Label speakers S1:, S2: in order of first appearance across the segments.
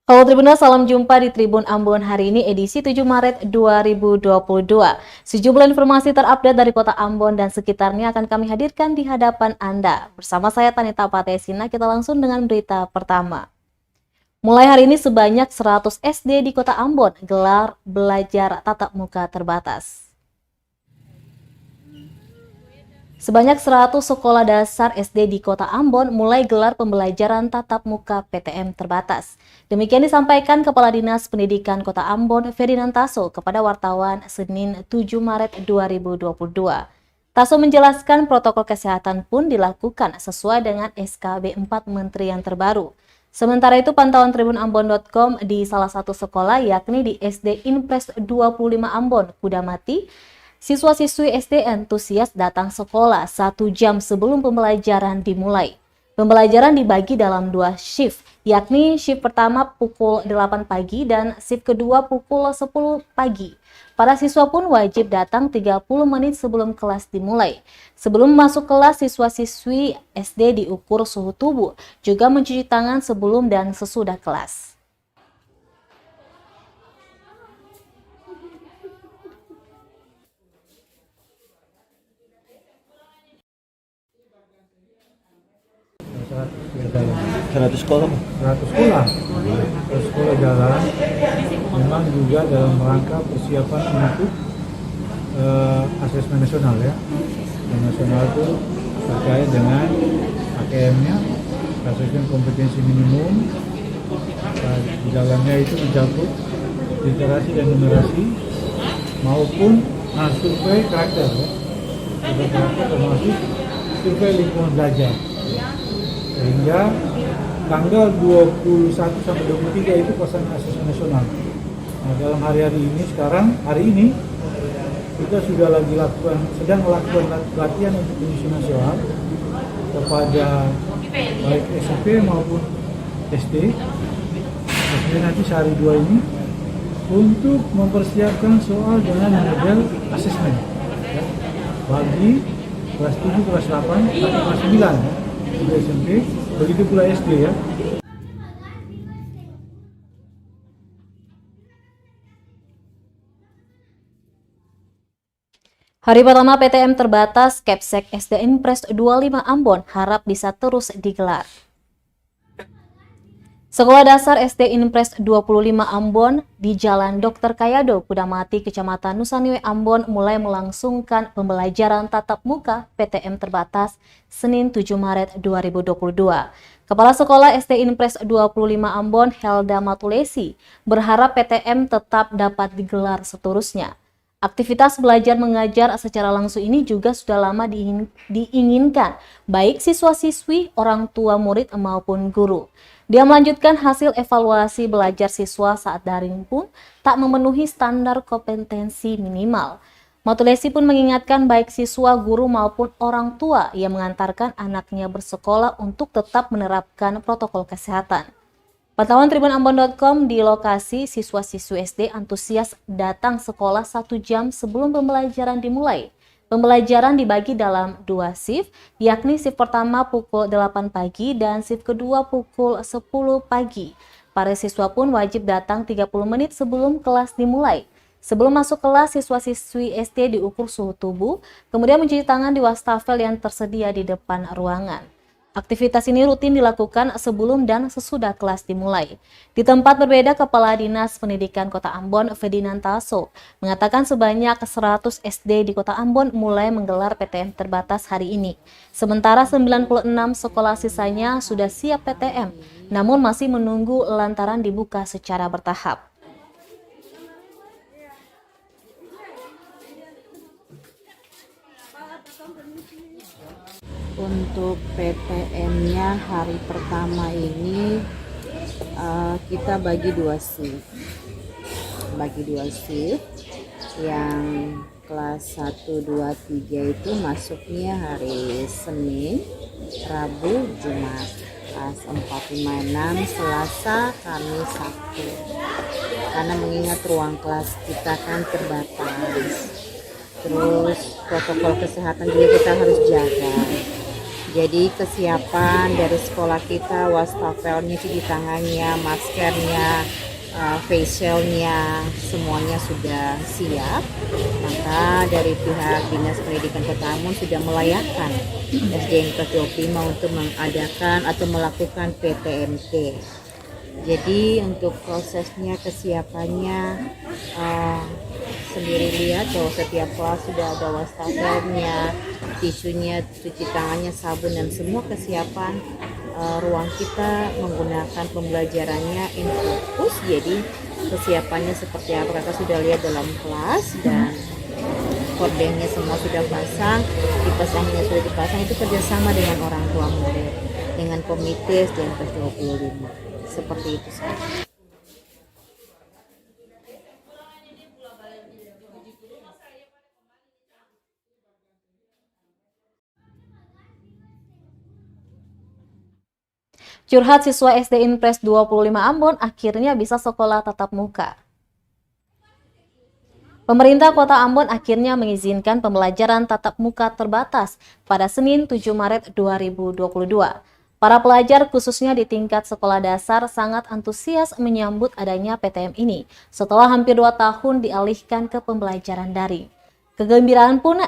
S1: Halo Tribuners, salam jumpa di Tribun Ambon hari ini edisi 7 Maret 2022. Sejumlah informasi terupdate dari kota Ambon dan sekitarnya akan kami hadirkan di hadapan Anda. Bersama saya Tanita Patesina, kita langsung dengan berita pertama. Mulai hari ini sebanyak 100 SD di kota Ambon gelar belajar tatap muka terbatas. Sebanyak 100 sekolah dasar SD di kota Ambon mulai gelar pembelajaran tatap muka PTM terbatas. Demikian disampaikan Kepala Dinas Pendidikan Kota Ambon, Ferdinand Taso, kepada wartawan Senin 7 Maret 2022. Taso menjelaskan protokol kesehatan pun dilakukan sesuai dengan SKB 4 Menteri yang terbaru. Sementara itu pantauan tribunambon.com di salah satu sekolah yakni di SD Inpres 25 Ambon, Kudamati, siswa-siswi SD antusias datang sekolah 1 jam sebelum pembelajaran dimulai. Pembelajaran dibagi dalam 2 shift, yakni shift pertama pukul 8 pagi dan shift kedua pukul 10 pagi. Para siswa pun wajib datang 30 menit sebelum kelas dimulai. Sebelum masuk kelas, siswa-siswi SD diukur suhu tubuh, juga mencuci tangan sebelum dan sesudah kelas.
S2: Seratus sekolah.
S3: 100 sekolah. 100 sekolah jalan memang juga dalam rangka persiapan untuk asesmen nasional ya. Asesmen nasional itu terkait dengan AKM-nya, asesmen kompetensi minimum. Di dalamnya itu mencakup literasi dan numerasi maupun survei karakter ya. Survei karakter termasuk survei lingkungan belajar. Sehingga tanggal 21 sampai 23 itu pelaksanaan asesmen nasional. Nah, dalam hari ini kita sudah sedang melakukan latihan untuk penyusun nasional kepada baik SMP maupun SD. Kemudian nanti sehari 2 ini untuk mempersiapkan soal dengan model asesmen ya, bagi kelas 7, kelas 8, sampai kelas 9 ya. Di SMP, begitu pula SD ya.
S1: Hari pertama PTM terbatas Kepsek SD Inpres 25 Ambon harap bisa terus digelar. Sekolah dasar SD Inpres 25 Ambon di Jalan Dr. Kayado, Kudamati, Kecamatan Nusanue, Ambon mulai melangsungkan pembelajaran tatap muka PTM terbatas Senin 7 Maret 2022. Kepala Sekolah SD Inpres 25 Ambon, Helda Matulesi, berharap PTM tetap dapat digelar seterusnya. Aktivitas belajar mengajar secara langsung ini juga sudah lama diinginkan, baik siswa-siswi, orang tua murid maupun guru. Dia melanjutkan hasil evaluasi belajar siswa saat daring pun tak memenuhi standar kompetensi minimal. Matulesi pun mengingatkan baik siswa, guru maupun orang tua yang mengantarkan anaknya bersekolah untuk tetap menerapkan protokol kesehatan. Pantauan tribunambon.com di lokasi siswa-siswi SD antusias datang sekolah 1 jam sebelum pembelajaran dimulai. Pembelajaran dibagi dalam 2 shift, yakni shift pertama pukul 8 pagi dan shift kedua pukul 10 pagi. Para siswa pun wajib datang 30 menit sebelum kelas dimulai. Sebelum masuk kelas, siswa-siswi SD diukur suhu tubuh, kemudian mencuci tangan di wastafel yang tersedia di depan ruangan. Aktivitas ini rutin dilakukan sebelum dan sesudah kelas dimulai. Di tempat berbeda, Kepala Dinas Pendidikan Kota Ambon, Ferdinand Taso, mengatakan sebanyak 100 SD di Kota Ambon mulai menggelar PTM terbatas hari ini. Sementara 96 sekolah sisanya sudah siap PTM, namun masih menunggu lantaran dibuka secara bertahap.
S4: Untuk PTM-nya hari pertama ini kita bagi 2 shift. Yang kelas 1, 2, 3 itu masuknya hari Senin, Rabu, Jumat. Kelas 4, 5, 6 Selasa, Kamis, Sabtu. Karena mengingat ruang kelas kita kan terbatas. Terus protokol kesehatan juga kita harus jaga. Jadi kesiapan dari sekolah kita, wastafelnya, cuci tangannya, maskernya, facialnya, semuanya sudah siap. Maka dari pihak Dinas Pendidikan Kota Ambon sudah melayangkan SDN Kelas 25 untuk mengadakan atau melakukan PTMT. Jadi untuk prosesnya, kesiapannya, sendiri lihat bahwa setiap kelas sudah ada wastafelnya, tisunya, cuci tangannya, sabun, dan semua kesiapan. Ruang kita menggunakan pembelajarannya infocus, jadi kesiapannya seperti apa kakak sudah lihat dalam kelas, dan kordengnya semua sudah pasang, dipasangnya sudah dipasang. Itu kerjasama dengan orang tua murid, dengan komite SDN Kelas 25, seperti itu saja.
S1: Curhat siswa SD Impres 25 Ambon akhirnya bisa sekolah tatap muka. Pemerintah Kota Ambon akhirnya mengizinkan pembelajaran tatap muka terbatas pada Senin 7 Maret 2022. Para pelajar khususnya di tingkat sekolah dasar sangat antusias menyambut adanya PTM ini setelah hampir 2 tahun dialihkan ke pembelajaran daring. Kegembiraan pun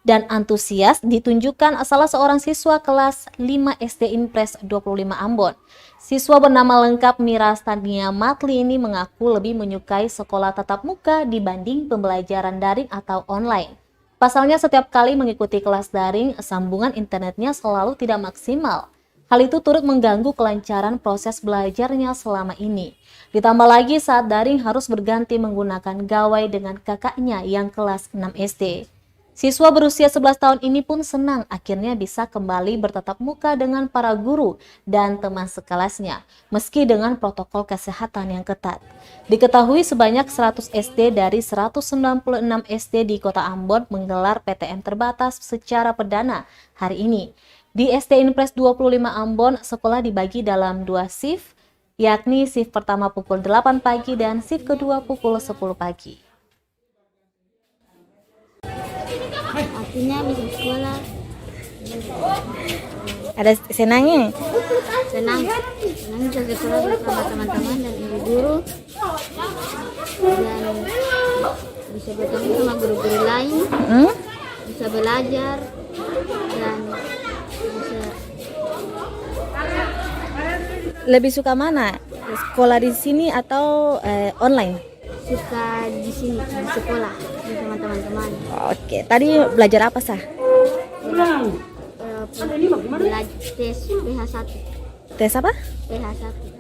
S1: dan antusias ditunjukkan salah seorang siswa kelas 5 SD Impres 25 Ambon. Siswa bernama lengkap Miras Tania Matli ini mengaku lebih menyukai sekolah tatap muka dibanding pembelajaran daring atau online. Pasalnya setiap kali mengikuti kelas daring, sambungan internetnya selalu tidak maksimal. Hal itu turut mengganggu kelancaran proses belajarnya selama ini. Ditambah lagi saat daring harus berganti menggunakan gawai dengan kakaknya yang kelas 6 SD. Siswa berusia 11 tahun ini pun senang akhirnya bisa kembali bertatap muka dengan para guru dan teman sekelasnya, meski dengan protokol kesehatan yang ketat. Diketahui sebanyak 100 SD dari 196 SD di Kota Ambon menggelar PTM terbatas secara perdana hari ini. Di SD Impres 25 Ambon, sekolah dibagi dalam 2 shift, yakni shift pertama pukul 8 pagi dan shift kedua pukul 10 pagi.
S2: Artinya bisa sekolah.
S1: Ada senangnya?
S2: Senang bisa sekolah bersama teman-teman dan ibu guru, dan bisa bertemu sama guru-guru lain, bisa belajar, dan bisa.
S1: Lebih suka mana? Sekolah di sini atau online?
S2: Suka di sini di sekolah bersama teman-teman.
S1: Oke, tadi belajar apa sah?
S2: Belajar tes PH1.
S1: Tes apa?
S2: PH1.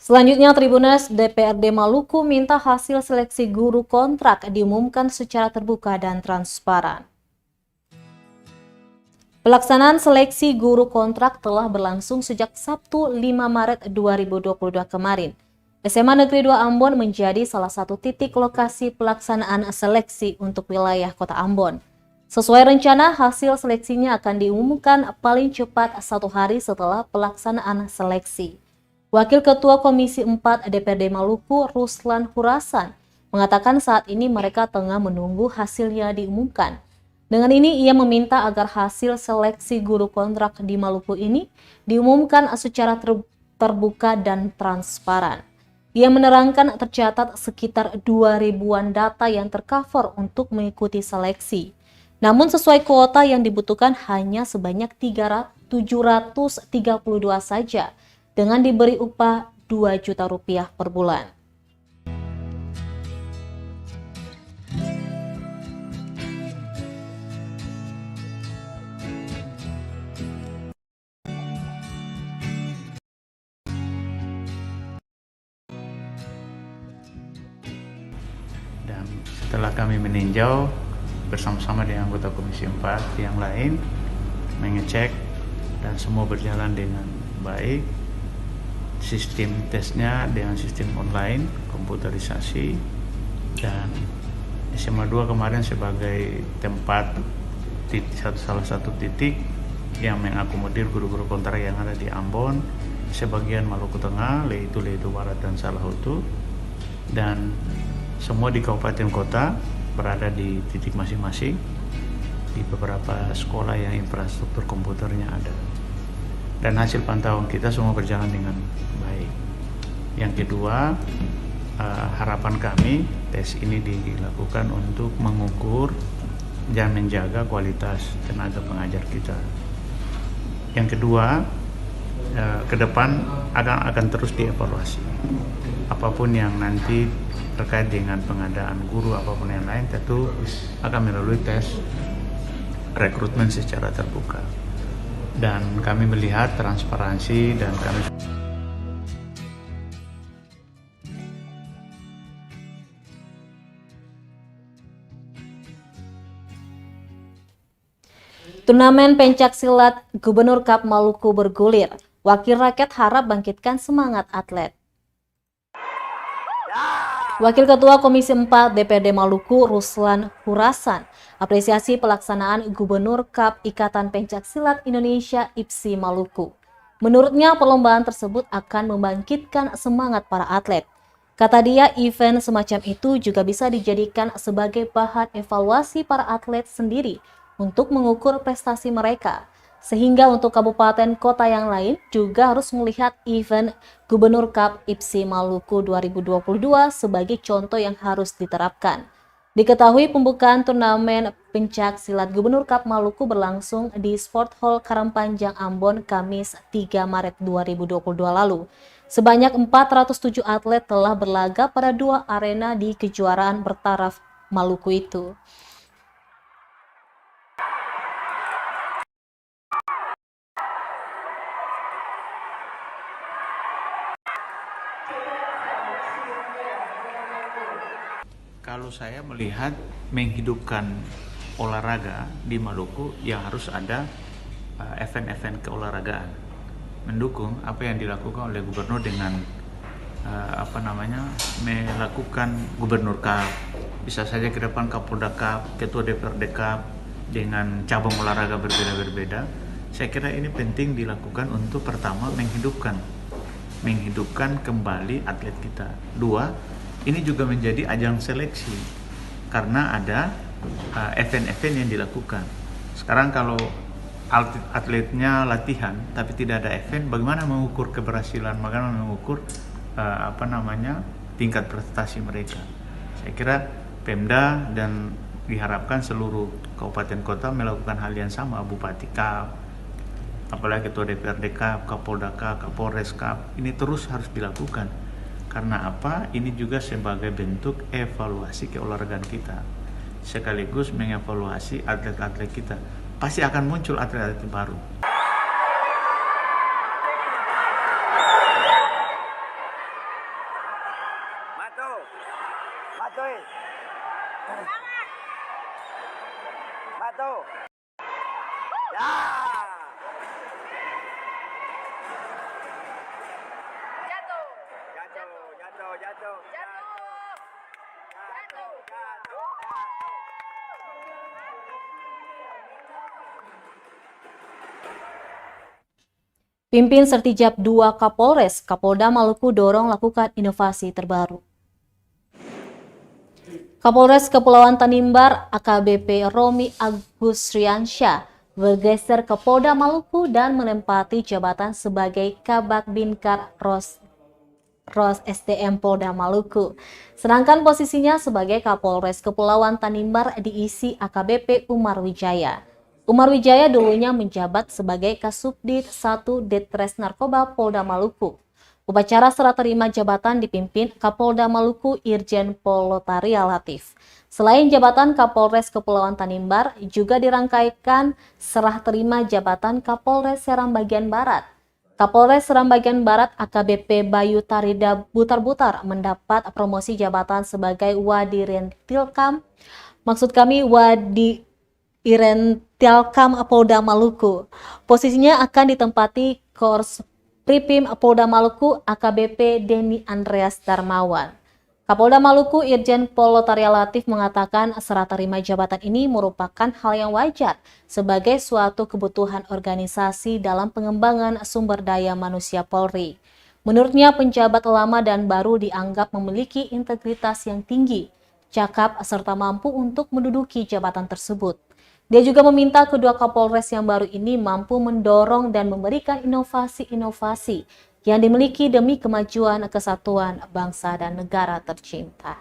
S1: Selanjutnya, Tribuners DPRD Maluku minta hasil seleksi guru kontrak diumumkan secara terbuka dan transparan. Pelaksanaan seleksi guru kontrak telah berlangsung sejak Sabtu 5 Maret 2022 kemarin. SMA Negeri 2 Ambon menjadi salah satu titik lokasi pelaksanaan seleksi untuk wilayah Kota Ambon. Sesuai rencana, hasil seleksinya akan diumumkan paling cepat 1 hari setelah pelaksanaan seleksi. Wakil Ketua Komisi 4 DPRD Maluku, Ruslan Hurasan, mengatakan saat ini mereka tengah menunggu hasilnya diumumkan. Dengan ini, ia meminta agar hasil seleksi guru kontrak di Maluku ini diumumkan secara terbuka dan transparan. Ia menerangkan tercatat sekitar 2.000-an data yang tercover untuk mengikuti seleksi. Namun sesuai kuota yang dibutuhkan hanya sebanyak 732 saja, dengan diberi upah Rp2 juta per bulan.
S5: Dan setelah kami meninjau bersama-sama dengan anggota Komisi 4 yang lain, mengecek dan semua berjalan dengan baik. Sistem tesnya dengan sistem online, komputerisasi, dan SMA 2 kemarin sebagai tempat salah satu titik yang mengakomodir guru-guru kontrak yang ada di Ambon, sebagian Maluku Tengah, yaitu Ledo Barat dan Salahutu, dan semua di kabupaten kota berada di titik masing-masing di beberapa sekolah yang infrastruktur komputernya ada. Dan hasil pantauan kita semua berjalan dengan baik. Yang kedua, harapan kami tes ini dilakukan untuk mengukur dan menjaga kualitas tenaga pengajar kita. Yang kedua, ke depan akan terus dievaluasi. Apapun yang nanti terkait dengan pengadaan guru, apapun yang lain, tentu akan melalui tes rekrutmen secara terbuka. Dan kami melihat transparansi dan kami
S1: Turnamen pencak silat Gubernur Cup Maluku bergulir. Wakil rakyat harap bangkitkan semangat atlet. Wakil Ketua Komisi 4 DPRD Maluku, Ruslan Hurasan, apresiasi pelaksanaan Gubernur Cup Ikatan Pencak Silat Indonesia IPSI Maluku. Menurutnya, perlombaan tersebut akan membangkitkan semangat para atlet. Kata dia, event semacam itu juga bisa dijadikan sebagai bahan evaluasi para atlet sendiri untuk mengukur prestasi mereka. Sehingga untuk kabupaten kota yang lain juga harus melihat event Gubernur Cup IPSI Maluku 2022 sebagai contoh yang harus diterapkan. Diketahui pembukaan turnamen pencak silat Gubernur Cup Maluku berlangsung di Sport Hall Karangpanjang Ambon Kamis 3 Maret 2022 lalu. Sebanyak 407 atlet telah berlaga pada 2 arena di kejuaraan bertaraf Maluku itu.
S5: Kalau saya melihat menghidupkan olahraga di Maluku, yang harus ada event-event keolahragaan, mendukung apa yang dilakukan oleh gubernur dengan melakukan Gubernur Cup. Bisa saja ke depan Kapolda Cup, Ketua DPRD Cup dengan cabang olahraga berbeda-berbeda. Saya kira ini penting dilakukan untuk pertama menghidupkan kembali atlet kita. Dua, ini juga menjadi ajang seleksi karena ada event-event yang dilakukan. Sekarang kalau atletnya latihan tapi tidak ada event, bagaimana mengukur keberhasilan, bagaimana mengukur tingkat prestasi mereka. Saya kira Pemda dan diharapkan seluruh kabupaten kota melakukan hal yang sama, Bupati Cup, apalagi Ketua DPRD Cup, Kapolda Cup, Kapolres Cup, ini terus harus dilakukan. Karena apa? Ini juga sebagai bentuk evaluasi keolahragaan kita, sekaligus mengevaluasi atlet-atlet kita. Pasti akan muncul atlet-atlet baru.
S1: Pimpin Sertijab 2 Kapolres, Kapolda Maluku dorong lakukan inovasi terbaru. Kapolres Kepulauan Tanimbar AKBP Romi Agus Riansyah bergeser ke Polda Maluku dan menempati jabatan sebagai Kabak Binkar Ros SDM Polda Maluku. Sedangkan posisinya sebagai Kapolres Kepulauan Tanimbar diisi AKBP Umar Wijaya. Umar Wijaya dulunya menjabat sebagai Kasubdit 1 Ditres Narkoba Polda Maluku. Upacara serah terima jabatan dipimpin Kapolda Maluku Irjen Pol Lotaria Latif. Selain jabatan Kapolres Kepulauan Tanimbar, juga dirangkaikan serah terima jabatan Kapolres Seram Bagian Barat. Kapolres Seram Bagian Barat AKBP Bayu Tarida Butar-Butar mendapat promosi jabatan sebagai Wadirentilkam. Maksud kami Wadirentilkam Polda Maluku. Posisinya akan ditempati Kors Pripim Polda Maluku AKBP Denny Andreas Darmawan. Kapolda Maluku Irjen Pol Lotaria Latif mengatakan serah terima jabatan ini merupakan hal yang wajar sebagai suatu kebutuhan organisasi dalam pengembangan sumber daya manusia Polri. Menurutnya penjabat lama dan baru dianggap memiliki integritas yang tinggi, cakap serta mampu untuk menduduki jabatan tersebut. Dia juga meminta kedua Kapolres yang baru ini mampu mendorong dan memberikan inovasi-inovasi yang dimiliki demi kemajuan kesatuan bangsa dan negara tercinta.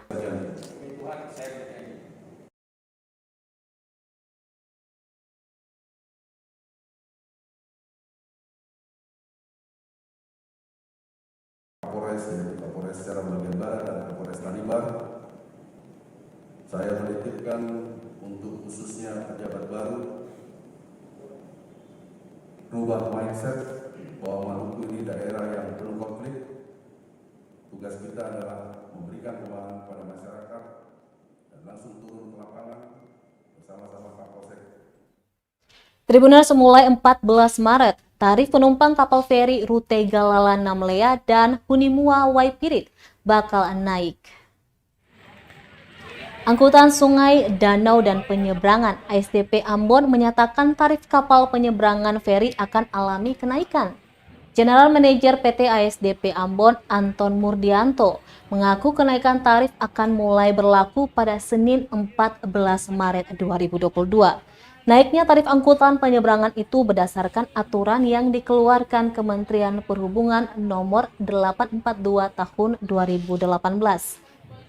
S6: Kapolres, yaitu Kapolres Serang bagian Barat dan Kapolres Tanimbar, saya menitipkan untuk khususnya pejabat baru rubah mindset bahwa Maluku ini daerah yang penuh konflik. Tugas kita adalah memberikan pemahaman kepada masyarakat dan langsung turun ke lapangan bersama-sama Kapolsek.
S1: Tribunal semulai 14 Maret, tarif penumpang kapal feri rute Galalan Namlea dan Hunimua Waipirit bakal naik. Angkutan Sungai, Danau, dan Penyeberangan ASDP Ambon menyatakan tarif kapal penyeberangan feri akan alami kenaikan. General Manager PT ASDP Ambon Anton Murdianto mengaku kenaikan tarif akan mulai berlaku pada Senin 14 Maret 2022. Naiknya tarif angkutan penyeberangan itu berdasarkan aturan yang dikeluarkan Kementerian Perhubungan Nomor 842 Tahun 2018.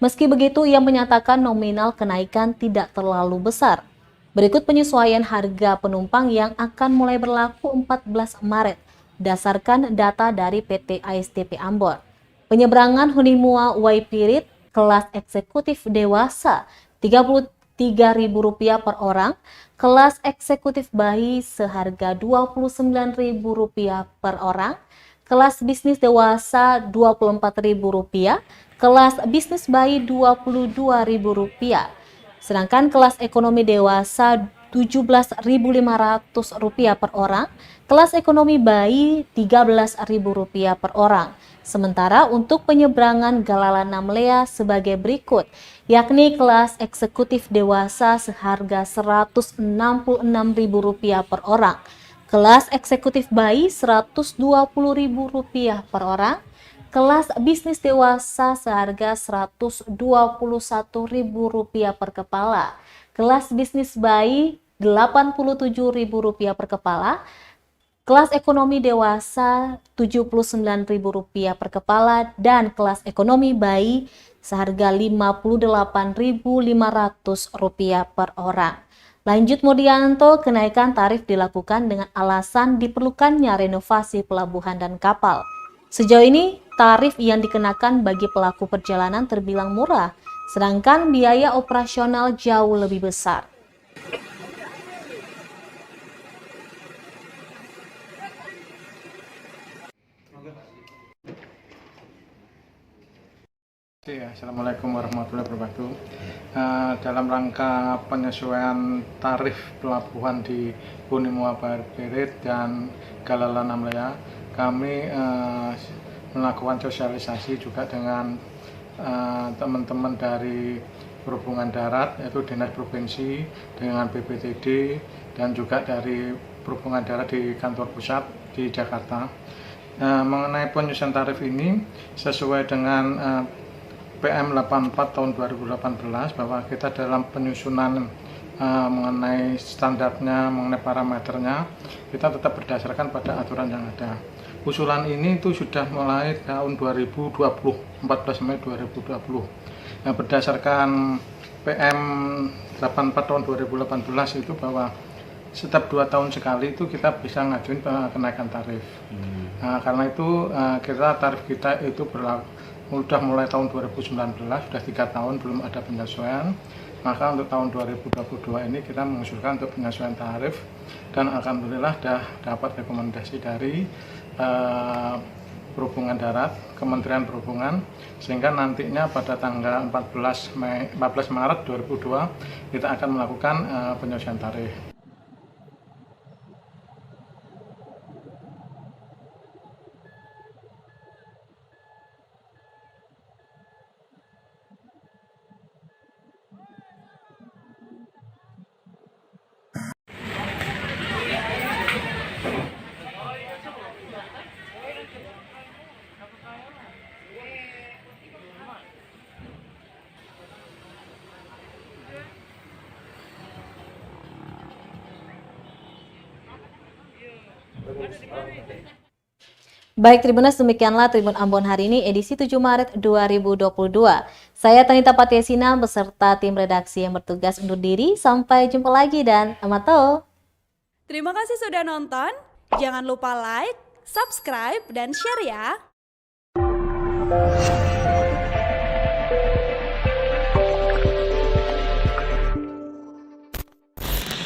S1: Meski begitu, ia menyatakan nominal kenaikan tidak terlalu besar. Berikut penyesuaian harga penumpang yang akan mulai berlaku 14 Maret berdasarkan data dari PT ASDP Ambon. Penyeberangan Hunimua Waipirit kelas eksekutif dewasa Rp33.000 per orang, kelas eksekutif bayi seharga Rp29.000 per orang, kelas bisnis dewasa Rp24.000, kelas bisnis bayi Rp22.000, sedangkan kelas ekonomi dewasa Rp17.500 per orang, kelas ekonomi bayi Rp13.000 per orang. Sementara untuk penyeberangan Galalan Namlea sebagai berikut, yakni kelas eksekutif dewasa seharga Rp166.000 per orang, kelas eksekutif bayi Rp120.000 per orang, kelas bisnis dewasa seharga Rp121.000 per kepala, kelas bisnis bayi Rp87.000 per kepala, kelas ekonomi dewasa Rp79.000 per kepala, dan kelas ekonomi bayi seharga Rp58.500 per orang. Lanjut Murdianto, kenaikan tarif dilakukan dengan alasan diperlukannya renovasi pelabuhan dan kapal. Sejauh ini, tarif yang dikenakan bagi pelaku perjalanan terbilang murah, sedangkan biaya operasional jauh lebih besar.
S7: Assalamualaikum warahmatullahi wabarakatuh. Dalam rangka penyesuaian tarif pelabuhan di Hunimua Waipirit dan Galalan Namlea, kami melakukan sosialisasi juga dengan teman-teman dari Perhubungan Darat, yaitu Dinas Provinsi dengan BPTD, dan juga dari Perhubungan Darat di kantor pusat di Jakarta. Mengenai penyusunan tarif ini sesuai dengan PM 84 tahun 2018, bahwa kita dalam penyusunan mengenai standarnya, mengenai parameternya, kita tetap berdasarkan pada aturan yang ada. Usulan ini itu sudah mulai tahun 2020, 14 Mei 2020. Nah, berdasarkan PM 84 tahun 2018 itu bahwa setiap 2 tahun sekali itu kita bisa ngajuin kenaikan tarif. Nah, karena itu tarif kita itu sudah mulai tahun 2019, sudah 3 tahun belum ada penyesuaian. Maka untuk tahun 2022 ini kita mengusulkan untuk penyesuaian tarif, dan alhamdulillah sudah dapat rekomendasi dari Perhubungan Darat, Kementerian Perhubungan, sehingga nantinya pada tanggal 14 Maret 2022 kita akan melakukan penyesuaian tarif.
S1: Baik Tribuners, demikianlah Tribun Ambon hari ini edisi 7 Maret 2022. Saya Tanita Patiesina beserta tim redaksi yang bertugas undur diri. Sampai jumpa lagi dan amato.
S8: Terima kasih sudah nonton. Jangan lupa like, subscribe, dan share ya.